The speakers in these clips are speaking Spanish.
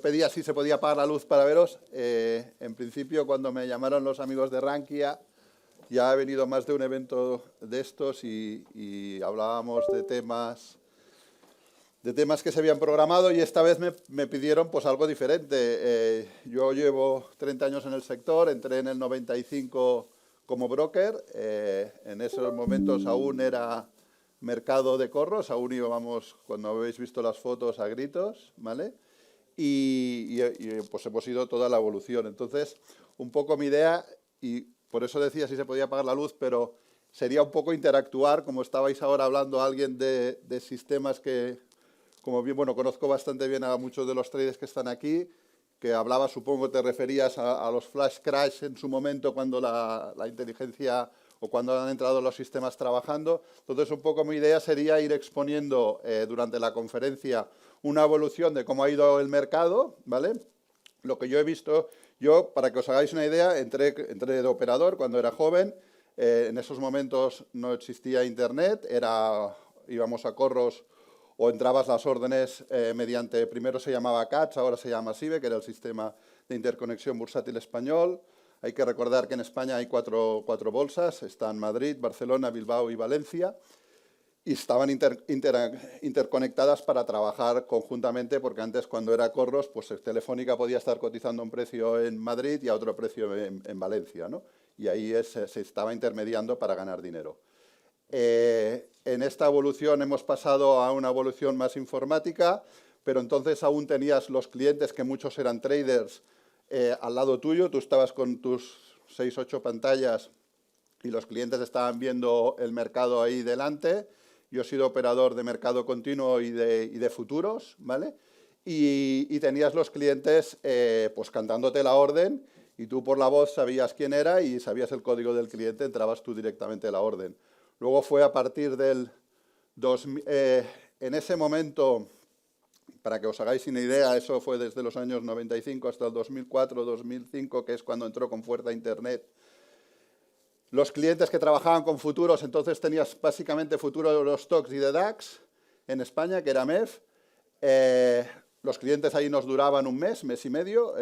pedía si se podía apagar la luz para veros. En principio, cuando me llamaron los amigos de Rankia, ya ha venido más de un evento de estos y hablábamos de temas que se habían programado, y esta vez me pidieron pues algo diferente. Yo llevo 30 años en el sector, entré en el 95 como broker. En esos momentos aún era mercado de corros, aún íbamos, cuando habéis visto las fotos, a gritos, ¿vale? Y pues hemos ido toda la evolución. Entonces, un poco mi idea, y por eso decía si se podía apagar la luz, pero sería un poco interactuar, como estabais ahora hablando alguien de sistemas que, como bien, bueno, conozco bastante bien a muchos de los traders que están aquí, que hablaba, supongo, te referías a los flash crash en su momento, cuando la inteligencia o cuando han entrado los sistemas trabajando. Entonces, un poco mi idea sería ir exponiendo durante la conferencia una evolución de cómo ha ido el mercado, ¿vale? Lo que yo he visto, yo, para que os hagáis una idea, entré de operador cuando era joven. En esos momentos no existía Internet, íbamos a corros o entrabas las órdenes mediante, primero se llamaba CATS, ahora se llama SIBE, que era el Sistema de Interconexión Bursátil Español. Hay que recordar que en España hay cuatro bolsas, están Madrid, Barcelona, Bilbao y Valencia, y estaban interconectadas para trabajar conjuntamente, porque antes, cuando era corros, pues Telefónica podía estar cotizando un precio en Madrid y a otro precio en Valencia, ¿no? Y ahí se estaba intermediando para ganar dinero. En esta evolución hemos pasado a una evolución más informática, pero entonces aún tenías los clientes, que muchos eran traders, al lado tuyo. Tú estabas con tus 6 o 8 pantallas y los clientes estaban viendo el mercado ahí delante. Yo he sido operador de mercado continuo y de futuros, ¿vale? Y tenías los clientes pues cantándote la orden, y tú por la voz sabías quién era y sabías el código del cliente, entrabas tú directamente a la orden. Luego fue a partir del 2000, en ese momento, para que os hagáis una idea, eso fue desde los años 95 hasta el 2004-2005, que es cuando entró con fuerza Internet. Los clientes que trabajaban con futuros, entonces tenías básicamente futuros de los stocks y de DAX en España, que era MEF. Los clientes ahí nos duraban un mes, mes y medio.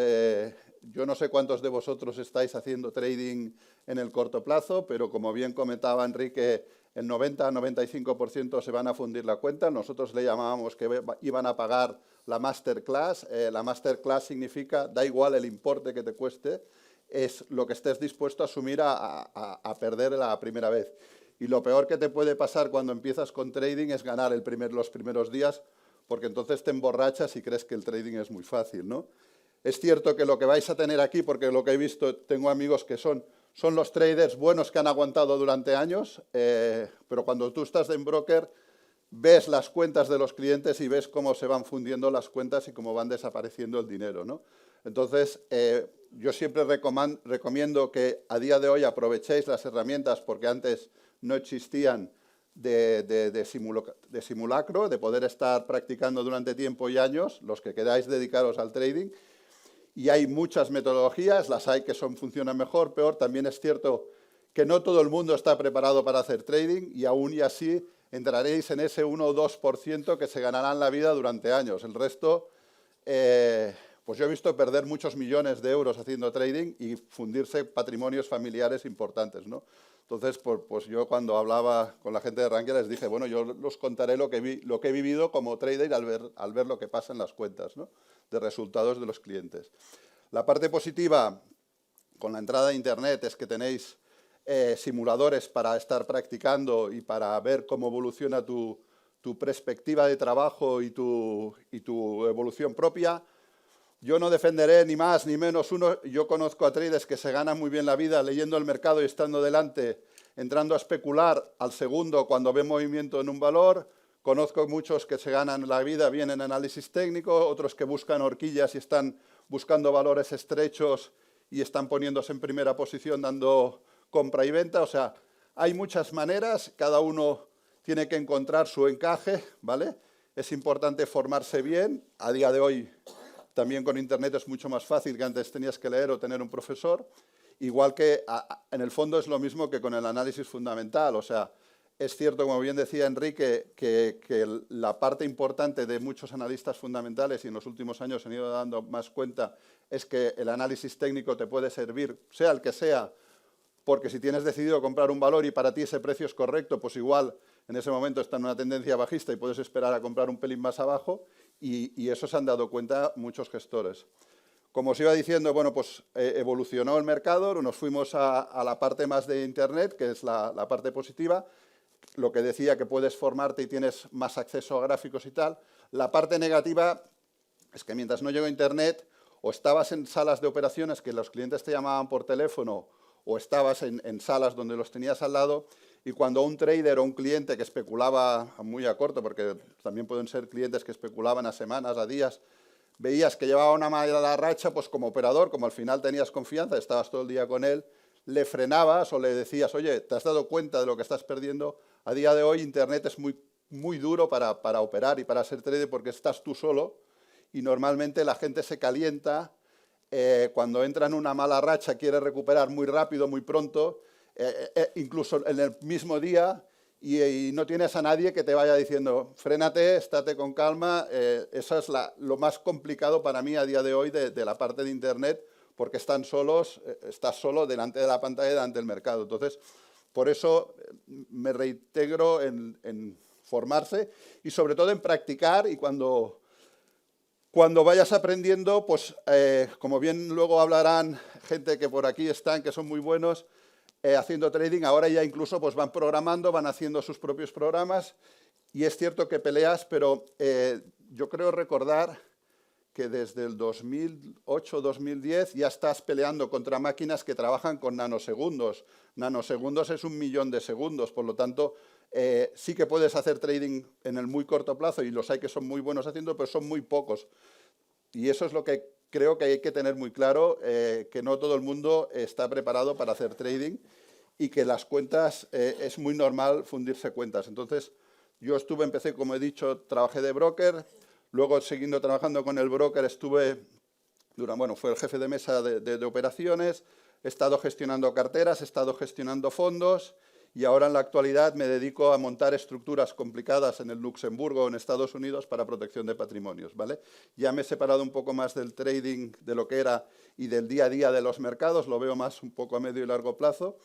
Yo no sé cuántos de vosotros estáis haciendo trading en el corto plazo, pero como bien comentaba Enrique, el 90-95% se van a fundir la cuenta. Nosotros le llamábamos que iban a pagar la masterclass. La masterclass significa, da igual el importe que te cueste, es lo que estés dispuesto a asumir a perder la primera vez. Y lo peor que te puede pasar cuando empiezas con trading es ganar los primeros días, porque entonces te emborrachas y crees que el trading es muy fácil, ¿no? Es cierto que lo que vais a tener aquí, porque lo que he visto, tengo amigos que son los traders buenos que han aguantado durante años, pero cuando tú estás en broker, ves las cuentas de los clientes y ves cómo se van fundiendo las cuentas y cómo van desapareciendo el dinero, ¿no? Entonces, yo siempre recomiendo que a día de hoy aprovechéis las herramientas, porque antes no existían, de simulacro, de poder estar practicando durante tiempo y años, los que queráis dedicaros al trading. Y hay muchas metodologías, las hay que funcionan mejor, peor. También es cierto que no todo el mundo está preparado para hacer trading, y aún y así entraréis en ese 1 o 2% que se ganarán la vida durante años. El resto, pues yo he visto perder muchos millones de euros haciendo trading y fundirse patrimonios familiares importantes, ¿no? Entonces, pues yo, cuando hablaba con la gente de Rankia, les dije, bueno, yo os contaré lo que he vivido como trader al ver lo que pasa en las cuentas, ¿no?, de resultados de los clientes. La parte positiva con la entrada de Internet es que tenéis simuladores para estar practicando y para ver cómo evoluciona tu perspectiva de trabajo y tu evolución propia. Yo no defenderé ni más ni menos uno. Yo conozco a traders que se ganan muy bien la vida leyendo el mercado y estando delante, entrando a especular al segundo cuando ven movimiento en un valor. Conozco muchos que se ganan la vida bien en análisis técnico, otros que buscan horquillas y están buscando valores estrechos y están poniéndose en primera posición dando compra y venta. O sea, hay muchas maneras, cada uno tiene que encontrar su encaje, ¿vale? Es importante formarse bien. A día de hoy, también con Internet es mucho más fácil, que antes tenías que leer o tener un profesor. Igual que, en el fondo, es lo mismo que con el análisis fundamental. O sea, Es cierto, como bien decía Enrique, que la parte importante de muchos analistas fundamentales, y en los últimos años se han ido dando más cuenta, es que el análisis técnico te puede servir, sea el que sea, porque si tienes decidido comprar un valor y para ti ese precio es correcto, pues igual en ese momento está en una tendencia bajista y puedes esperar a comprar un pelín más abajo, y eso se han dado cuenta muchos gestores. Como os iba diciendo, bueno, pues evolucionó el mercado, nos fuimos a la parte más de Internet, que es la parte positiva, lo que decía que puedes formarte y tienes más acceso a gráficos y tal. La parte negativa es que mientras no llegó Internet, o estabas en salas de operaciones que los clientes te llamaban por teléfono, o estabas en salas donde los tenías al lado, y cuando un trader o un cliente que especulaba muy a corto, porque también pueden ser clientes que especulaban a semanas, a días, veías que llevaba una mala racha, pues como operador, como al final tenías confianza, estabas todo el día con él, le frenabas o le decías, oye, ¿te has dado cuenta de lo que estás perdiendo? A día de hoy Internet es muy duro para operar y para ser trader porque estás tú solo y normalmente la gente se calienta, cuando entra en una mala racha quiere recuperar muy rápido, muy pronto, incluso en el mismo día, y no tienes a nadie que te vaya diciendo, frénate, estate con calma. Eso es lo más complicado para mí a día de hoy de la parte de Internet, porque estás solo delante de la pantalla, delante del mercado. Entonces, por eso me reintegro en formarse y sobre todo en practicar, y cuando vayas aprendiendo, pues como bien luego hablarán gente que por aquí están, que son muy buenos, haciendo trading, ahora ya incluso pues van programando, van haciendo sus propios programas, y es cierto que peleas, pero yo creo recordar que desde el 2008-2010 ya estás peleando contra máquinas que trabajan con nanosegundos. Nanosegundos es 1.000.000 de segundos, por lo tanto, sí que puedes hacer trading en el muy corto plazo, y los hay que son muy buenos haciendo, pero son muy pocos. Y eso es lo que creo que hay que tener muy claro, que no todo el mundo está preparado para hacer trading, y que las cuentas, es muy normal fundirse cuentas. Entonces, yo empecé, como he dicho, trabajé de broker, luego siguiendo trabajando con el broker fue el jefe de mesa de operaciones, he estado gestionando carteras, he estado gestionando fondos, y ahora en la actualidad me dedico a montar estructuras complicadas en el Luxemburgo o en Estados Unidos para protección de patrimonios, ¿vale? Ya me he separado un poco más del trading, de lo que era, y del día a día de los mercados, lo veo más un poco a medio y largo plazo,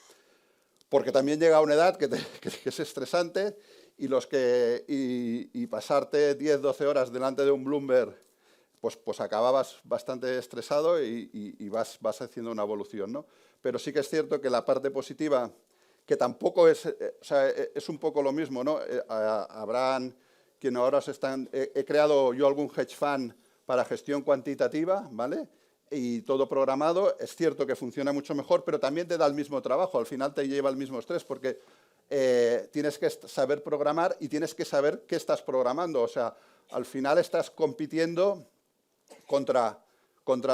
porque también llega a una edad que es estresante, y pasarte 10, 12 horas delante de un Bloomberg, pues acababas bastante estresado y vas haciendo una evolución, ¿no? Pero sí que es cierto que la parte positiva, que tampoco es, o sea, es un poco lo mismo, ¿no? Habrán quien ahora he creado yo algún hedge fund para gestión cuantitativa, ¿vale? Y todo programado. Es cierto que funciona mucho mejor, pero también te da el mismo trabajo, al final te lleva el mismo estrés, porque tienes que saber programar y tienes que saber qué estás programando. O sea, al final estás compitiendo contra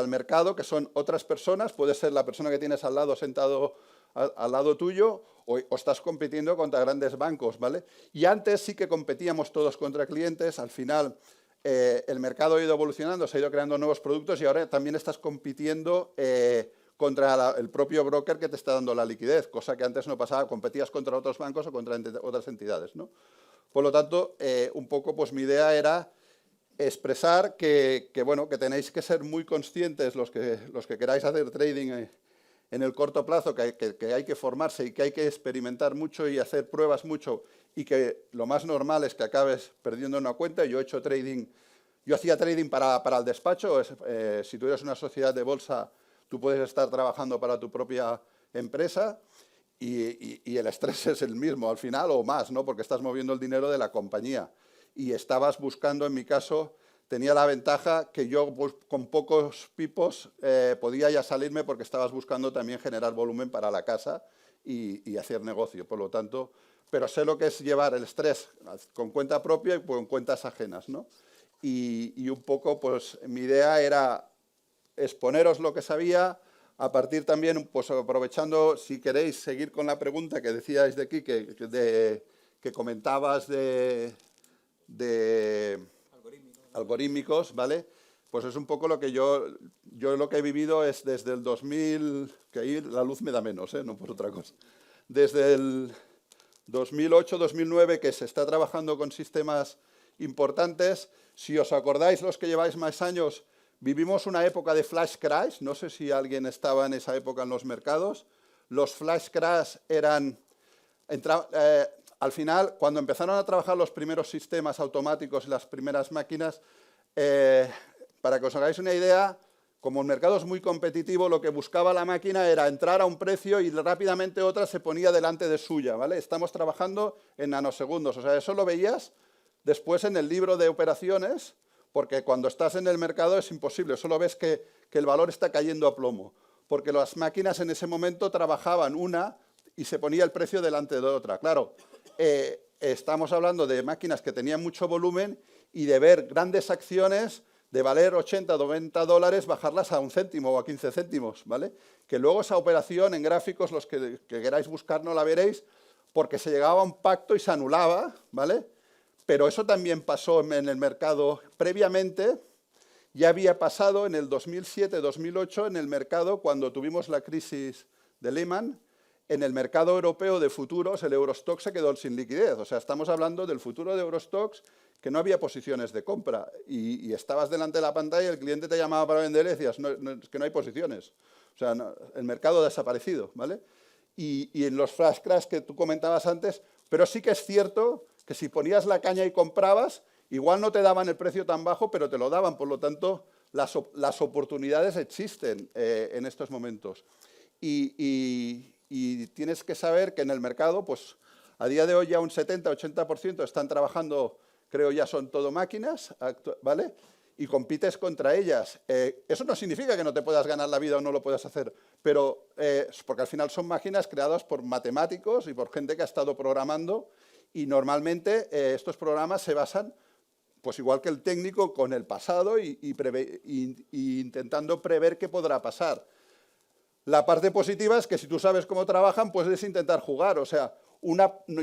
el mercado, que son otras personas, puede ser la persona que tienes al lado sentado al lado tuyo, o estás compitiendo contra grandes bancos, ¿vale? Y antes sí que competíamos todos contra clientes, al final el mercado ha ido evolucionando, se ha ido creando nuevos productos, y ahora también estás compitiendo contra el propio broker que te está dando la liquidez, cosa que antes no pasaba, competías contra otros bancos o contra otras entidades, ¿no? Por lo tanto, un poco pues mi idea era expresar que tenéis que ser muy conscientes los que queráis hacer trading en el corto plazo, que hay que formarse y que hay que experimentar mucho y hacer pruebas mucho, y que lo más normal es que acabes perdiendo una cuenta. Yo he hecho trading, yo hacía trading para el despacho. Si tú eres una sociedad de bolsa, tú puedes estar trabajando para tu propia empresa, y el estrés es el mismo al final o más, ¿no? Porque estás moviendo el dinero de la compañía. Y estabas buscando, en mi caso, tenía la ventaja que yo pues, con pocos pipos podía ya salirme, porque estabas buscando también generar volumen para la casa y hacer negocio. Por lo tanto, pero sé lo que es llevar el estrés con cuenta propia y con cuentas ajenas, ¿no? Y un poco, pues, mi idea era exponeros lo que sabía, a partir también, pues aprovechando, si queréis seguir con la pregunta que decíais de aquí, que comentabas de algorítmicos, ¿vale? Pues es un poco lo que yo lo que he vivido es desde el 2000, que ahí la luz me da menos, no por otra cosa. Desde el 2008-2009, que se está trabajando con sistemas importantes. Si os acordáis, los que lleváis más años, vivimos una época de flash crash. No sé si alguien estaba en esa época en los mercados. Los flash crash eran... al final, cuando empezaron a trabajar los primeros sistemas automáticos y las primeras máquinas, para que os hagáis una idea, como el mercado es muy competitivo, lo que buscaba la máquina era entrar a un precio y rápidamente otra se ponía delante de suya, ¿vale? Estamos trabajando en nanosegundos, o sea, eso lo veías después en el libro de operaciones, porque cuando estás en el mercado es imposible, solo ves que el valor está cayendo a plomo, porque las máquinas en ese momento trabajaban una y se ponía el precio delante de otra. Claro, estamos hablando de máquinas que tenían mucho volumen y de ver grandes acciones de valer 80, 90 dólares, bajarlas a 1 céntimo o a 15 céntimos, ¿vale? Que luego esa operación en gráficos, los que queráis buscar no la veréis, porque se llegaba a un pacto y se anulaba, ¿vale? Pero eso también pasó en el mercado previamente, ya había pasado en el 2007-2008 en el mercado cuando tuvimos la crisis de Lehman, en el mercado europeo de futuros el Eurostoxx se quedó sin liquidez, o sea, estamos hablando del futuro de Eurostoxx, que no había posiciones de compra y estabas delante de la pantalla y el cliente te llamaba para vender y decías, es que no hay posiciones. O sea, el mercado ha desaparecido, ¿vale? Y en los flash crash que tú comentabas antes, pero sí que es cierto que si ponías la caña y comprabas, igual no te daban el precio tan bajo, pero te lo daban. Por lo tanto, las oportunidades existen en estos momentos. Y tienes que saber que en el mercado, pues a día de hoy ya un 70-80% están trabajando, creo ya son todo máquinas, ¿vale? Y compites contra ellas. Eso no significa que no te puedas ganar la vida o no lo puedas hacer, pero porque al final son máquinas creadas por matemáticos y por gente que ha estado programando y normalmente estos programas se basan, pues igual que el técnico, con el pasado y intentando prever qué podrá pasar. La parte positiva es que si tú sabes cómo trabajan, puedes intentar jugar. O sea,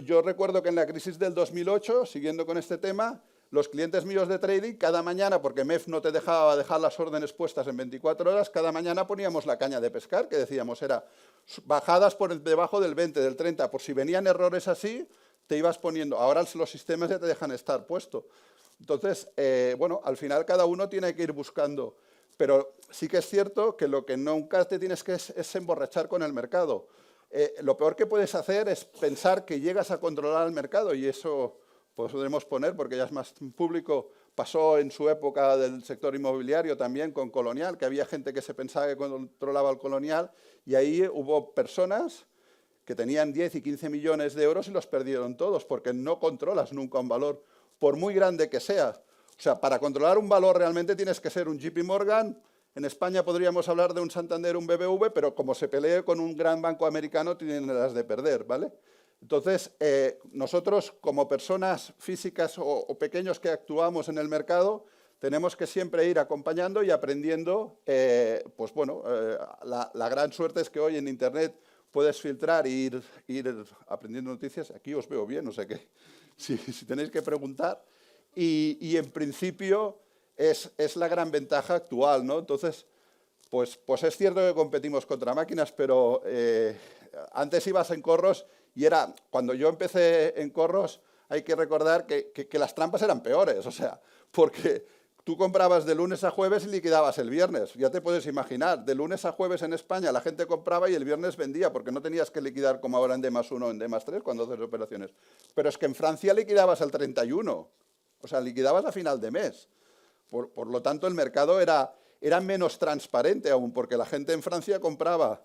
yo recuerdo que en la crisis del 2008, siguiendo con este tema, los clientes míos de trading, cada mañana, porque MEF no te dejaba dejar las órdenes puestas en 24 horas, cada mañana poníamos la caña de pescar, que decíamos era bajadas por debajo del 20, del 30, por si venían errores así, te ibas poniendo. Ahora los sistemas ya te dejan estar puesto. Entonces, bueno, al final cada uno tiene que ir buscando. Pero sí que es cierto que lo que nunca te tienes que es emborrachar con el mercado. Lo peor que puedes hacer es pensar que llegas a controlar el mercado y eso pues podremos poner, porque ya es más público, pasó en su época del sector inmobiliario también con Colonial, que había gente que se pensaba que controlaba el Colonial y ahí hubo personas que tenían 10 y 15 millones de euros y los perdieron todos, porque no controlas nunca un valor, por muy grande que sea. O sea, para controlar un valor realmente tienes que ser un JP Morgan. En España podríamos hablar de un Santander, un BBV, pero como se pelee con un gran banco americano, tienen las de perder, ¿vale? Entonces, nosotros como personas físicas o pequeños que actuamos en el mercado, tenemos que siempre ir acompañando y aprendiendo. Pues bueno, la gran suerte es que hoy en Internet puedes filtrar e ir aprendiendo noticias. Aquí os veo bien, o sea que si tenéis que preguntar. Y en principio es la gran ventaja actual, ¿no? Entonces, pues es cierto que competimos contra máquinas, pero antes ibas en corros y era, cuando yo empecé en corros, hay que recordar que las trampas eran peores, o sea, porque tú comprabas de lunes a jueves y liquidabas el viernes. Ya te puedes imaginar, de lunes a jueves en España la gente compraba y el viernes vendía, porque no tenías que liquidar como ahora en D+1 o en D+3 cuando haces operaciones. Pero es que en Francia liquidabas el 31, o sea, liquidabas a final de mes. Por lo tanto, el mercado era menos transparente aún, porque la gente en Francia compraba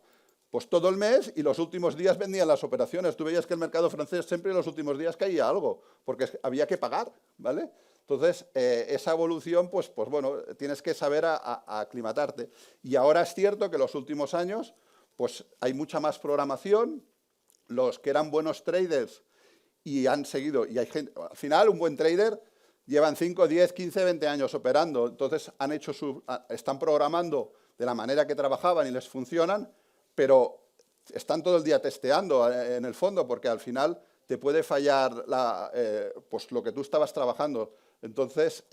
pues todo el mes y los últimos días vendían las operaciones. Tú veías que el mercado francés siempre en los últimos días caía algo, porque había que pagar, ¿vale? Entonces, esa evolución, pues bueno, tienes que saber aclimatarte. Y ahora es cierto que en los últimos años, pues hay mucha más programación. Los que eran buenos traders y han seguido, y hay gente, al final un buen trader llevan 5, 10, 15, 20 años operando, entonces están programando de la manera que trabajaban y les funcionan, pero están todo el día testeando en el fondo, porque al final te puede fallar pues lo que tú estabas trabajando. Entonces,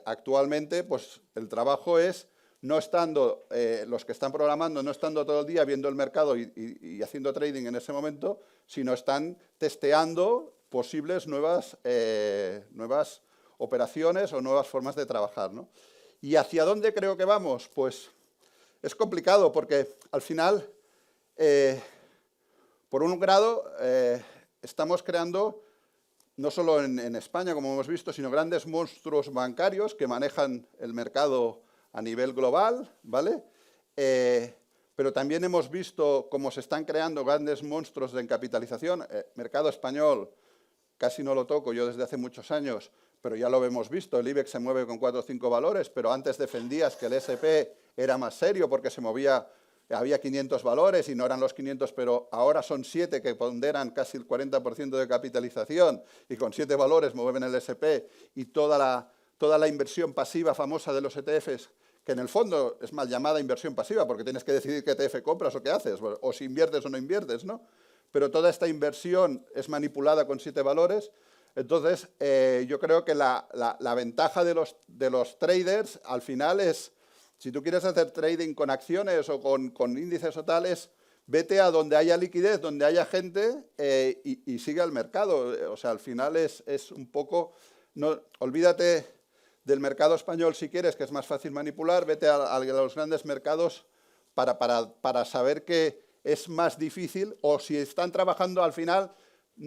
actualmente, pues el trabajo es no estando, los que están programando, no estando todo el día viendo el mercado y haciendo trading en ese momento, sino están testeando posibles nuevas operaciones o nuevas formas de trabajar, ¿no? ¿Y hacia dónde creo que vamos? Pues es complicado porque al final, por un grado, estamos creando, no solo en España, como hemos visto, sino grandes monstruos bancarios que manejan el mercado a nivel global, ¿vale? Pero también hemos visto cómo se están creando grandes monstruos de capitalización. Mercado español, casi no lo toco yo desde hace muchos años, pero ya lo hemos visto, el IBEX se mueve con 4 o 5 valores, pero antes defendías que el SP era más serio porque se movía, había 500 valores y no eran los 500, pero ahora son 7 que ponderan casi el 40% de capitalización y con 7 valores mueven el SP y toda la inversión pasiva famosa de los ETFs, que en el fondo es mal llamada inversión pasiva porque tienes que decidir qué ETF compras o qué haces, o si inviertes o no inviertes, ¿no? Pero toda esta inversión es manipulada con 7 valores. Entonces, yo creo que la ventaja de los traders al final es, si tú quieres hacer trading con acciones o con índices o tales, vete a donde haya liquidez, donde haya gente y sigue el mercado. O sea, al final es un poco, no, olvídate del mercado español si quieres, que es más fácil manipular, vete a los grandes mercados para saber que es más difícil, o si están trabajando al final,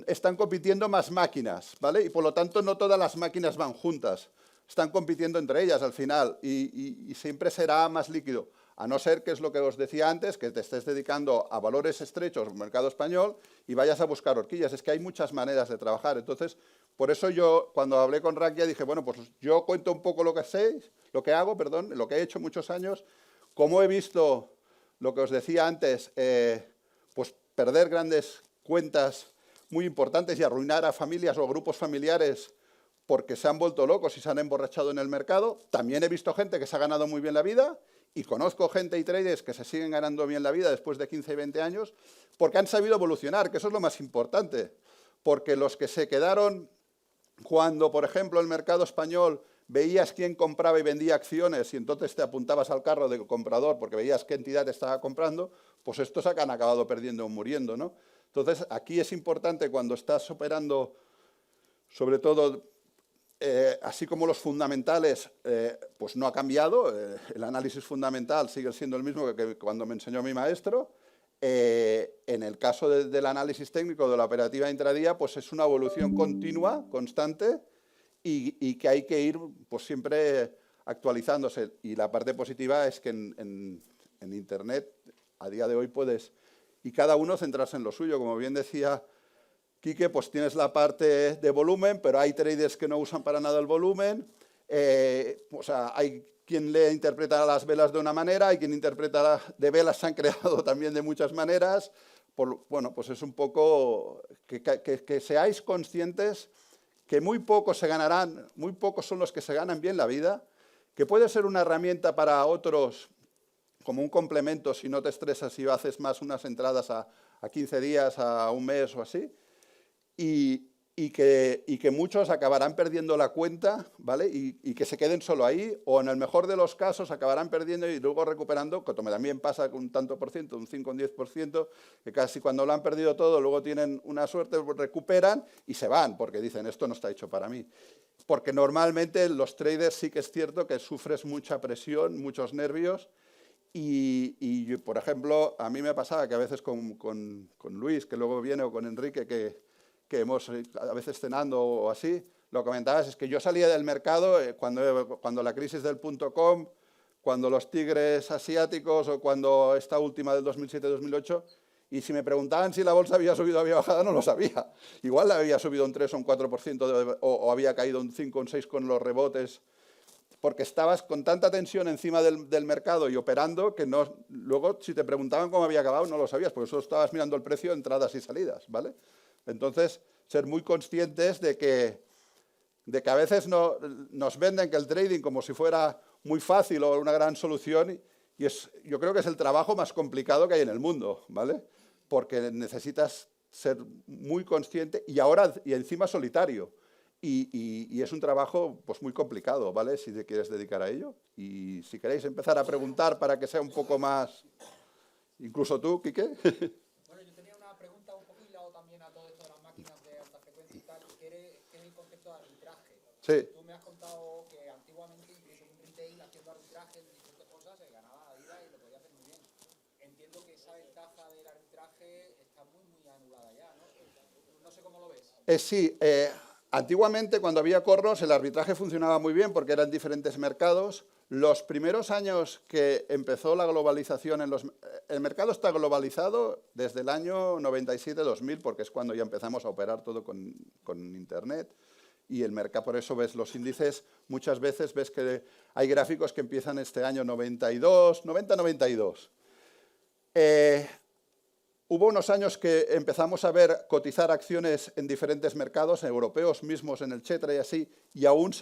están compitiendo más máquinas, ¿vale? Y por lo tanto no todas las máquinas van juntas, están compitiendo entre ellas al final y siempre será más líquido, a no ser que es lo que os decía antes, que te estés dedicando a valores estrechos, mercado español, y vayas a buscar horquillas. Es que hay muchas maneras de trabajar. Entonces, por eso yo, cuando hablé con Rankia, dije, bueno, pues yo cuento un poco lo que hago, lo que he hecho muchos años, cómo he visto lo que os decía antes, pues perder grandes cuentas muy importantes y arruinar a familias o grupos familiares porque se han vuelto locos y se han emborrachado en el mercado. También he visto gente que se ha ganado muy bien la vida y conozco gente y traders que se siguen ganando bien la vida después de 15 y 20 años porque han sabido evolucionar, que eso es lo más importante. Porque los que se quedaron cuando, por ejemplo, el mercado español veías quién compraba y vendía acciones y entonces te apuntabas al carro del comprador porque veías qué entidad estaba comprando, pues estos han acabado perdiendo o muriendo, ¿no? Entonces, aquí es importante cuando estás operando, sobre todo, así como los fundamentales, pues no ha cambiado, el análisis fundamental sigue siendo el mismo que cuando me enseñó mi maestro. En el caso del análisis técnico de la operativa intradía, pues es una evolución continua, constante, y que hay que ir pues siempre actualizándose. Y la parte positiva es que en Internet, a día de hoy, puedes, y cada uno centrarse en lo suyo. Como bien decía Quique, pues tienes la parte de volumen, pero hay traders que no usan para nada el volumen. O sea, hay quien le interpreta las velas de una manera, hay quien interpreta de velas, se han creado también de muchas maneras. Bueno, pues es un poco que seáis conscientes que muy pocos se ganarán, muy pocos son los que se ganan bien la vida, que puede ser una herramienta para otros como un complemento si no te estresas y haces más unas entradas a 15 días, a un mes o así, y que muchos acabarán perdiendo la cuenta, ¿vale? Y que se queden solo ahí, o en el mejor de los casos acabarán perdiendo y luego recuperando, como también pasa con un tanto por ciento, un 5 o un 10%, que casi cuando lo han perdido todo, luego tienen una suerte, recuperan y se van, porque dicen, esto no está hecho para mí. Porque normalmente los traders sí que es cierto que sufres mucha presión, muchos nervios, y por ejemplo, a mí me pasaba que a veces con Luis, que luego viene, o con Enrique, que hemos a veces cenando o así, lo comentabas, es que yo salía del mercado cuando la crisis del .com, cuando los tigres asiáticos o cuando esta última del 2007-2008, y si me preguntaban si la bolsa había subido o había bajado, no lo sabía. Igual la había subido un 3 o un 4% o había caído un 5 o un 6 con los rebotes, porque estabas con tanta tensión encima del mercado y operando que luego si te preguntaban cómo había acabado no lo sabías, porque solo estabas mirando el precio de entradas y salidas, ¿vale? Entonces, ser muy conscientes de que a veces nos venden que el trading como si fuera muy fácil o una gran solución, y yo creo que es el trabajo más complicado que hay en el mundo, ¿vale? Porque necesitas ser muy consciente y encima solitario. y es un trabajo pues, muy complicado, ¿vale? Si te quieres dedicar a ello. Y si queréis empezar a preguntar para que sea un poco más... Incluso tú, Quique. Bueno, yo tenía una pregunta un poco hilado también a todo esto de las máquinas de alta frecuencia y tal, que es el concepto de arbitraje. Sí. Tú me has contado que antiguamente, incluso en retail, haciendo arbitraje de diferentes cosas, se ganaba la vida y lo podía hacer muy bien. Entiendo que esa ventaja del arbitraje está muy anulada ya, ¿no? No sé cómo lo ves. Sí, antiguamente cuando había corros el arbitraje funcionaba muy bien porque eran diferentes mercados. Los primeros años que empezó la globalización, el mercado está globalizado desde el año 97-2000 porque es cuando ya empezamos a operar todo con Internet. Y el mercado, por eso ves los índices, muchas veces ves que hay gráficos que empiezan este año 90-92. Hubo unos años que empezamos a ver cotizar acciones en diferentes mercados, europeos mismos en el Xetra y así, y aún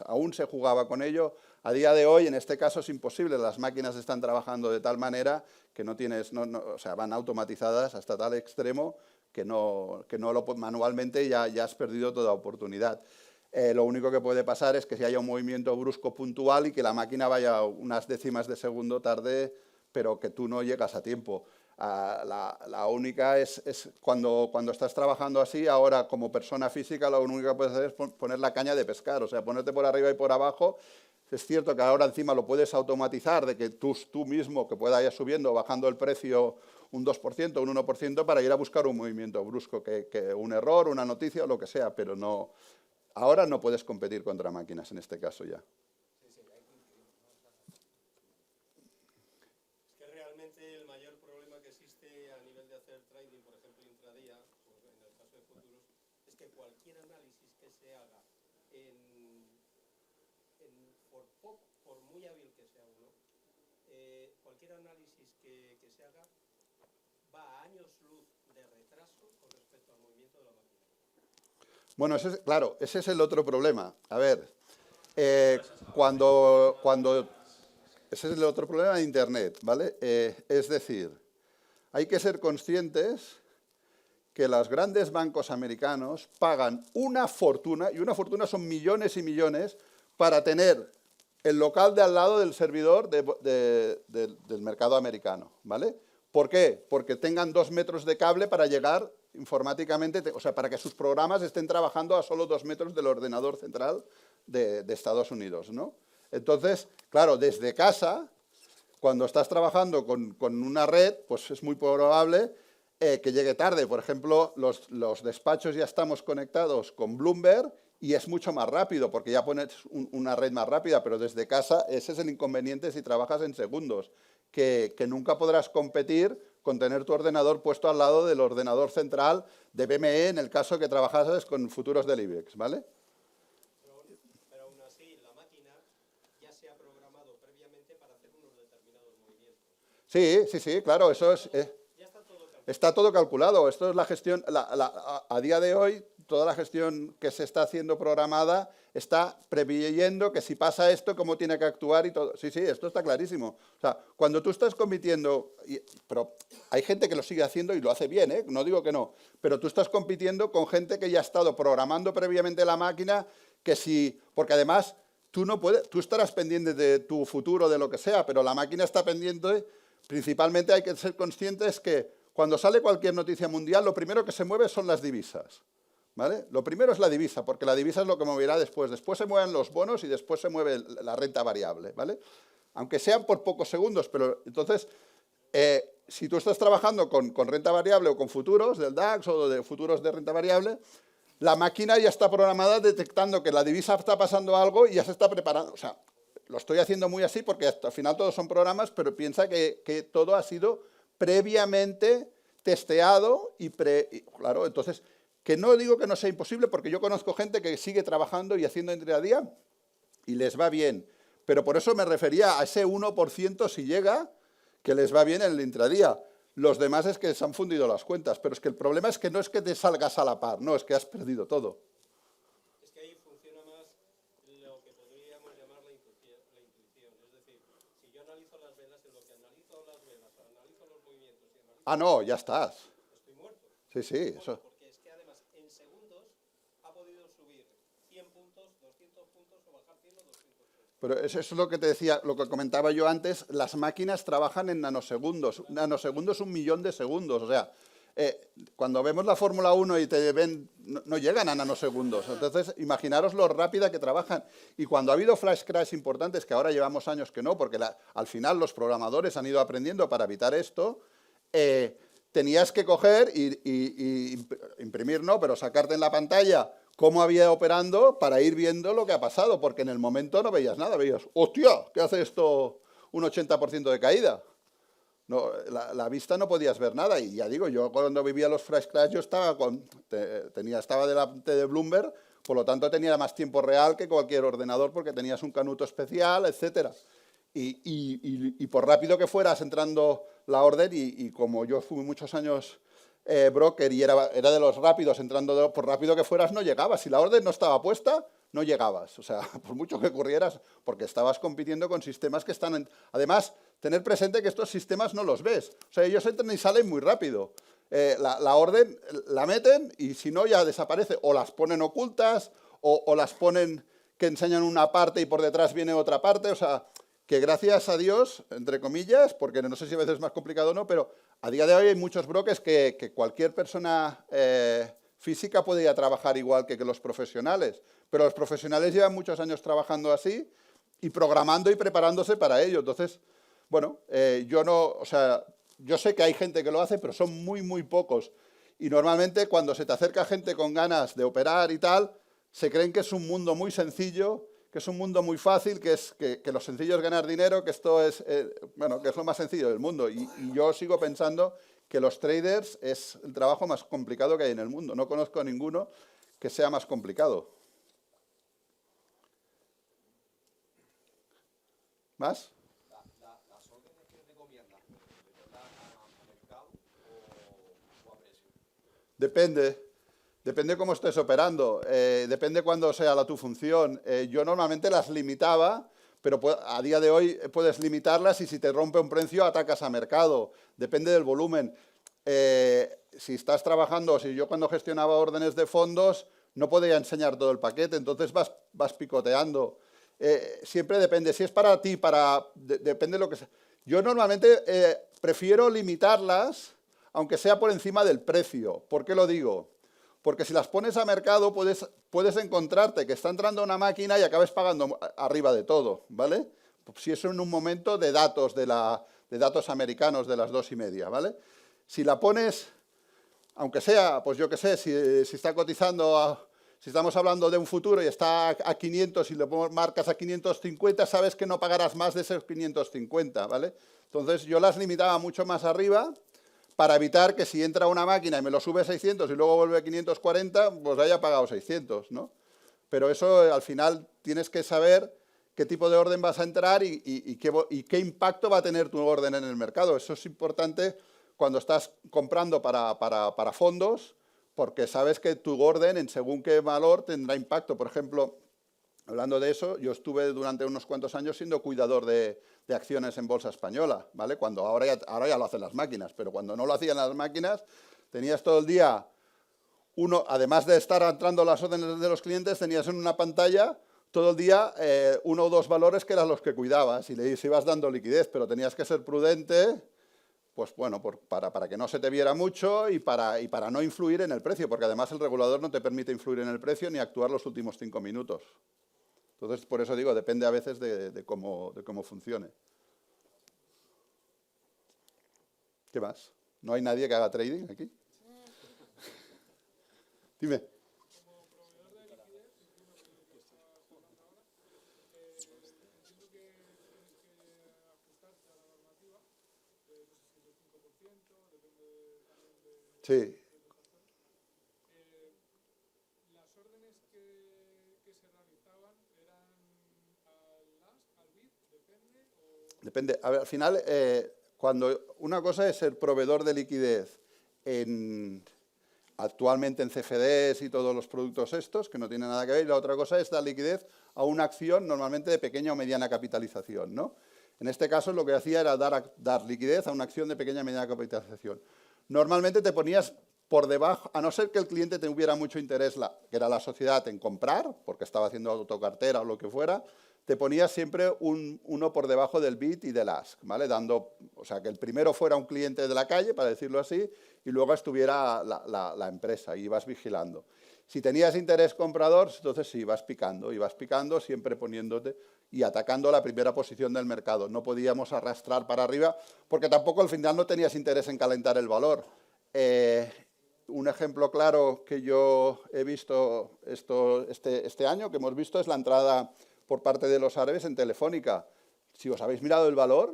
aún se jugaba con ello. A día de hoy, en este caso, es imposible. Las máquinas están trabajando de tal manera que o sea, van automatizadas hasta tal extremo que no manualmente ya has perdido toda oportunidad. Lo único que puede pasar es que si haya un movimiento brusco puntual y que la máquina vaya unas décimas de segundo tarde, pero que tú no llegas a tiempo. La única es cuando estás trabajando así, ahora como persona física, lo único que puedes hacer es poner la caña de pescar, o sea, ponerte por arriba y por abajo. Es cierto que ahora encima lo puedes automatizar, de que tú mismo que pueda ir subiendo o bajando el precio un 2%, un 1%, para ir a buscar un movimiento brusco, que un error, una noticia o lo que sea, pero no, ahora no puedes competir contra máquinas en este caso ya. Cualquier análisis que se haga por muy hábil que sea uno, cualquier análisis que se haga va a años luz de retraso con respecto al movimiento de la máquina. Bueno, claro, ese es el otro problema. A ver, ese es el otro problema de Internet, ¿vale? Es decir, hay que ser conscientes que los grandes bancos americanos pagan una fortuna, y una fortuna son millones y millones, para tener el local de al lado del servidor del mercado americano, ¿vale? ¿Por qué? Porque tengan 2 metros de cable para llegar informáticamente, o sea, para que sus programas estén trabajando a solo 2 metros del ordenador central de Estados Unidos, ¿no? Entonces, claro, desde casa, cuando estás trabajando con una red, pues es muy probable que llegue tarde. Por ejemplo, los despachos ya estamos conectados con Bloomberg y es mucho más rápido porque ya pones una red más rápida, pero desde casa ese es el inconveniente si trabajas en segundos, que nunca podrás competir con tener tu ordenador puesto al lado del ordenador central de BME en el caso que trabajases con futuros del IBEX, ¿vale? Pero aún así, la máquina ya se ha programado previamente para hacer unos determinados movimientos. Sí, claro, eso es... Está todo calculado. Esto es la gestión, a día de hoy, toda la gestión que se está haciendo programada está preveyendo que si pasa esto, cómo tiene que actuar y todo. Sí, esto está clarísimo. O sea, cuando tú estás compitiendo, pero hay gente que lo sigue haciendo y lo hace bien, ¿eh? No digo que no, pero tú estás compitiendo con gente que ya ha estado programando previamente la máquina, porque además tú no puedes, tú estarás pendiente de tu futuro, de lo que sea, pero la máquina está pendiente, principalmente hay que ser conscientes que cuando sale cualquier noticia mundial, lo primero que se mueve son las divisas, ¿vale? Lo primero es la divisa, porque la divisa es lo que moverá después. Después se mueven los bonos y después se mueve la renta variable, ¿vale? Aunque sean por pocos segundos, pero entonces, si tú estás trabajando con renta variable o con futuros del DAX o de futuros de renta variable, la máquina ya está programada detectando que la divisa está pasando algo y ya se está preparando. O sea, lo estoy haciendo muy así porque al final todos son programas, pero piensa que todo ha sido previamente testeado claro, entonces, que no digo que no sea imposible, porque yo conozco gente que sigue trabajando y haciendo intradía y les va bien, pero por eso me refería a ese 1% si llega, que les va bien en el intradía. Los demás es que se han fundido las cuentas, pero es que el problema es que no es que te salgas a la par, no, es que has perdido todo. Es que ahí funciona más lo que podríamos llamar la intuición. Es decir, si yo analizo las velas, en lo que analizo las velas, analizo los movimientos y analizo... No, ya estás. Estoy muerto. Sí, Estoy muerto eso. porque es que además en segundos ha podido subir 100 puntos, 200 puntos o bajar 100 o 200 puntos. Pero eso es lo que te decía, lo que comentaba yo antes, las máquinas trabajan en nanosegundos. Nanosegundos, 1.000.000 de segundos. O sea, cuando vemos la Fórmula 1 y te ven, no llegan a nanosegundos. Entonces, imaginaros lo rápida que trabajan. Y cuando ha habido flash crash importantes, que ahora llevamos años que no, porque al final los programadores han ido aprendiendo para evitar esto, tenías que coger y imprimir, no, pero sacarte en la pantalla cómo había operando para ir viendo lo que ha pasado, porque en el momento no veías nada, veías, ¡hostia! ¿Qué hace esto un 80% de caída? No, la vista no podías ver nada, y ya digo, yo cuando vivía los flash crash yo estaba delante de Bloomberg, por lo tanto tenía más tiempo real que cualquier ordenador porque tenías un canuto especial, etcétera. Y por rápido que fueras entrando la orden, y como yo fui muchos años broker y era de los rápidos, entrando por rápido que fueras no llegabas. Si la orden no estaba puesta, no llegabas. O sea, por mucho que corrieras, porque estabas compitiendo con sistemas que están... Además, tener presente que estos sistemas no los ves. O sea, ellos entran y salen muy rápido. La orden la meten y si no ya desaparece. O las ponen ocultas o las ponen que enseñan una parte y por detrás viene otra parte. O sea, que gracias a Dios, entre comillas, porque no sé si a veces es más complicado o no, pero a día de hoy hay muchos brokers que cualquier persona física puede ir a trabajar igual que los profesionales, pero los profesionales llevan muchos años trabajando así y programando y preparándose para ello. Entonces, bueno, yo sé que hay gente que lo hace, pero son muy, muy pocos. Y normalmente cuando se te acerca gente con ganas de operar y tal, se creen que es un mundo muy sencillo, que es un mundo muy fácil, que lo sencillo es ganar dinero, que esto es, que es lo más sencillo del mundo. Y yo sigo pensando que los traders es el trabajo más complicado que hay en el mundo. No conozco a ninguno que sea más complicado. ¿Más? ¿Las órdenes que recomiendas, ¿meterlas a mercado o a precio? Depende cómo estés operando, depende cuándo sea tu función. Yo normalmente las limitaba, pero a día de hoy puedes limitarlas y si te rompe un precio atacas a mercado. Depende del volumen. Si estás trabajando, si yo cuando gestionaba órdenes de fondos no podía enseñar todo el paquete, entonces vas picoteando. Siempre depende, si es para ti, depende de lo que sea. Yo normalmente prefiero limitarlas, aunque sea por encima del precio. ¿Por qué lo digo? Porque si las pones a mercado puedes encontrarte que está entrando una máquina y acabes pagando arriba de todo, ¿vale? Si es en un momento de datos, de datos americanos de las 2:30, ¿vale? Si la pones, aunque sea, pues yo qué sé, si está cotizando, si estamos hablando de un futuro y está a 500 y le marcas a 550, sabes que no pagarás más de esos 550, ¿vale? Entonces yo las limitaba mucho más arriba, para evitar que si entra una máquina y me lo sube a 600 y luego vuelve a 540, pues haya pagado 600, ¿no? Pero eso al final tienes que saber qué tipo de orden vas a entrar y qué impacto va a tener tu orden en el mercado. Eso es importante cuando estás comprando para fondos, porque sabes que tu orden en según qué valor tendrá impacto. Por ejemplo, hablando de eso, yo estuve durante unos cuantos años siendo cuidador de acciones en bolsa española, ¿vale? Ahora ya lo hacen las máquinas, pero cuando no lo hacían las máquinas, tenías todo el día, además de estar entrando las órdenes de los clientes, tenías en una pantalla todo el día 1 o 2 valores que eran los que cuidabas y les ibas dando liquidez, pero tenías que ser prudente, pues bueno, para que no se te viera mucho y para no influir en el precio, porque además el regulador no te permite influir en el precio ni actuar los últimos 5 minutos. Entonces, por eso digo, depende a veces de cómo funcione. ¿Qué más? ¿No hay nadie que haga trading aquí? Dime. Como proveedor de liquidez, entiendo que lo que estás hablando ahora, entiendo que tienes que ajustarte a la normativa, no sé si es el 5%, depende también de... Sí. ¿Las órdenes que se realizaban eran al bid, depende? Depende. A ver, al final, cuando una cosa es ser proveedor de liquidez actualmente en CFDs y todos los productos estos, que no tienen nada que ver, y la otra cosa es dar liquidez a una acción normalmente de pequeña o mediana capitalización, ¿no? En este caso lo que hacía era dar liquidez a una acción de pequeña o mediana capitalización. Normalmente te ponías por debajo, a no ser que el cliente tuviera mucho interés, que era la sociedad, en comprar, porque estaba haciendo autocartera o lo que fuera, te ponías siempre uno por debajo del bid y del ask, ¿vale? O sea, que el primero fuera un cliente de la calle, para decirlo así, y luego estuviera la empresa, y ibas vigilando. Si tenías interés comprador, entonces sí, ibas picando, siempre poniéndote y atacando la primera posición del mercado. No podíamos arrastrar para arriba, porque tampoco al final no tenías interés en calentar el valor. Un ejemplo claro que yo he visto este año, que hemos visto, es la entrada por parte de los árabes en Telefónica. Si os habéis mirado el valor,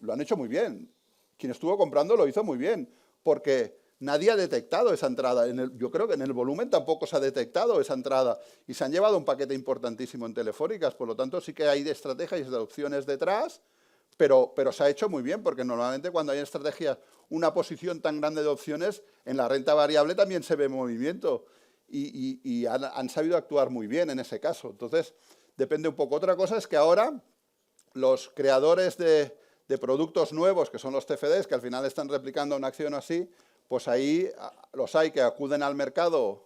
lo han hecho muy bien. Quien estuvo comprando lo hizo muy bien, porque nadie ha detectado esa entrada. Yo creo que en el volumen tampoco se ha detectado esa entrada. Y se han llevado un paquete importantísimo en Telefónicas. Por lo tanto, sí que hay de estrategias y de opciones detrás, pero se ha hecho muy bien, porque normalmente cuando hay estrategias, una posición tan grande de opciones, en la renta variable también se ve movimiento. Y han sabido actuar muy bien en ese caso. Entonces, depende un poco. Otra cosa es que ahora los creadores de productos nuevos, que son los CFDs, que al final están replicando una acción así, pues ahí los hay que acuden al mercado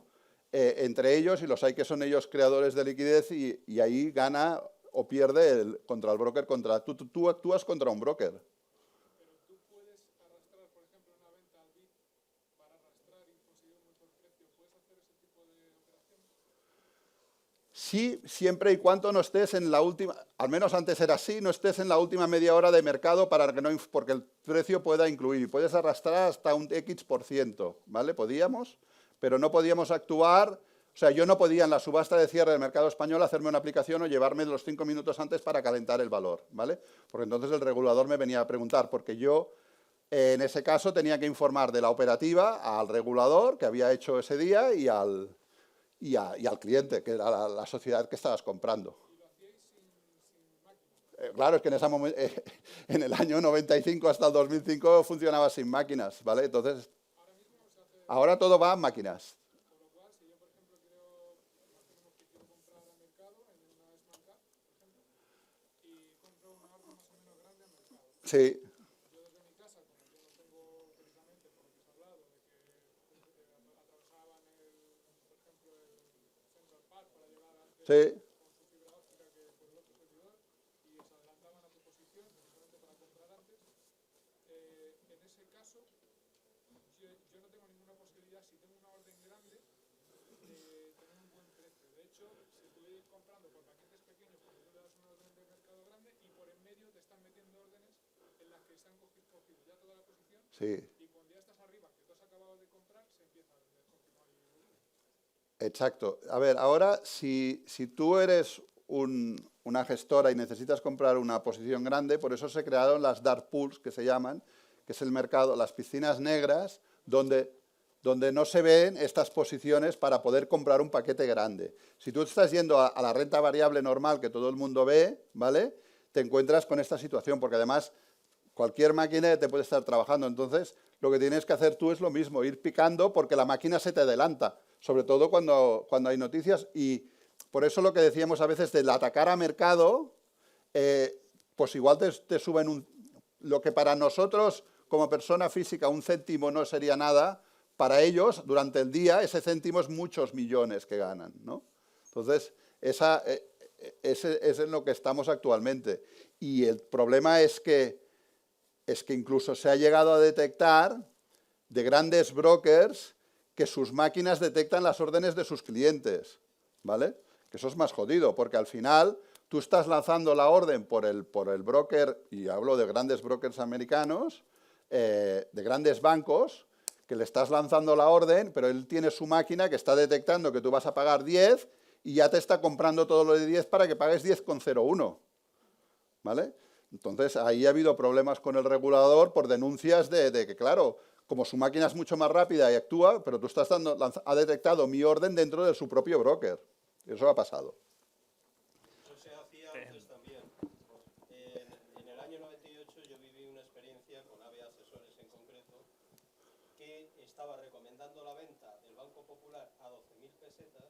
entre ellos y los hay que son ellos creadores de liquidez y ahí gana o pierde contra el broker. Tú actúas contra un broker. Pero tú puedes arrastrar, por ejemplo, una venta al bid para arrastrar y conseguir un mejor precio. ¿Puedes hacer ese tipo de operaciones? Sí, siempre y cuando no estés en la última, al menos antes era así, no estés en la última media hora de mercado para que no, porque el precio pueda incluir. Puedes arrastrar hasta un X%, ¿vale? Podíamos, pero no podíamos actuar. O sea, yo no podía en la subasta de cierre del mercado español hacerme una aplicación o llevarme los 5 minutos antes para calentar el valor, ¿vale? Porque entonces el regulador me venía a preguntar, porque yo en ese caso tenía que informar de la operativa al regulador que había hecho ese día y al cliente, que era la sociedad que estabas comprando. ¿Y lo hacíais sin máquinas? Claro, es que en el año 95 hasta el 2005 funcionaba sin máquinas, ¿vale? Entonces, Ahora mismo se hace, ahora todo va a máquinas. con lo cual, si yo, por ejemplo, imaginemos que quiero comprar al mercado en una Smart Cap, por ejemplo, y compro una orden más o menos grande al mercado. Sí, Yo desde mi casa, como yo no tengo precisamente, por lo que se ha hablado, de que atravesaban, por ejemplo, el Central Park para llegar antes sí, con su fibra óptica que por el otro servidor y se adelantaban a tu posición precisamente para comprar antes. En ese caso, yo no tengo ninguna posibilidad, si tengo una orden grande, de tener un buen precio. De hecho, si tú ir comprando por paquetes pequeños, porque tú le das una orden de mercado grande y por en medio te están metiendo órdenes en las que se han cogido ya toda la posición sí. y cuando ya estás arriba, que tú has acabado de comprar, se empieza a vender, continuar el volumen. Exacto. A ver, ahora, si tú eres una gestora y necesitas comprar una posición grande, por eso se crearon las dark pools, que se llaman, que es el mercado, las piscinas negras, donde no se ven estas posiciones para poder comprar un paquete grande. Si tú estás yendo a la renta variable normal que todo el mundo ve, ¿vale? Te encuentras con esta situación, porque además cualquier máquina te puede estar trabajando. Entonces, lo que tienes que hacer tú es lo mismo, ir picando porque la máquina se te adelanta, sobre todo cuando hay noticias. Y por eso lo que decíamos a veces del atacar a mercado, pues igual te suben lo que para nosotros como persona física un céntimo no sería nada, para ellos durante el día ese céntimo es muchos millones que ganan, ¿no? Entonces, ese es en lo que estamos actualmente. Y el problema es que incluso se ha llegado a detectar de grandes brokers que sus máquinas detectan las órdenes de sus clientes, ¿vale? Que eso es más jodido, porque al final tú estás lanzando la orden por el broker, y hablo de grandes brokers americanos, de grandes bancos, que le estás lanzando la orden, pero él tiene su máquina que está detectando que tú vas a pagar 10 y ya te está comprando todo lo de 10 para que pagues 10,01, ¿vale? Entonces, ahí ha habido problemas con el regulador por denuncias de que, claro, como su máquina es mucho más rápida y actúa, pero tú ha detectado mi orden dentro de su propio broker. Eso ha pasado. Eso se hacía antes también. En el año 98 yo viví una experiencia con AVE Asesores en concreto, que estaba recomendando la venta del Banco Popular a 12.000 pesetas.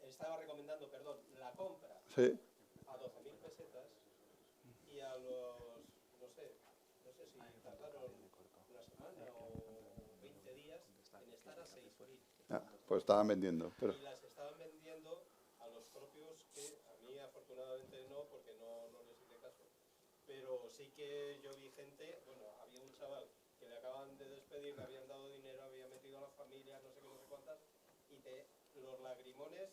Estaba recomendando, perdón, la compra Sí. a 12.000 pesetas y a los, no sé si tardaron una semana o estar a 6.000. Pues estaban vendiendo. Pero, Y las estaban vendiendo a los propios que a mí afortunadamente no, porque no les hice caso. Pero sí que yo vi gente, bueno, había un chaval que le acaban de despedir, le habían dado dinero, había metido a la familia, no sé qué, no sé cuántas, y los lagrimones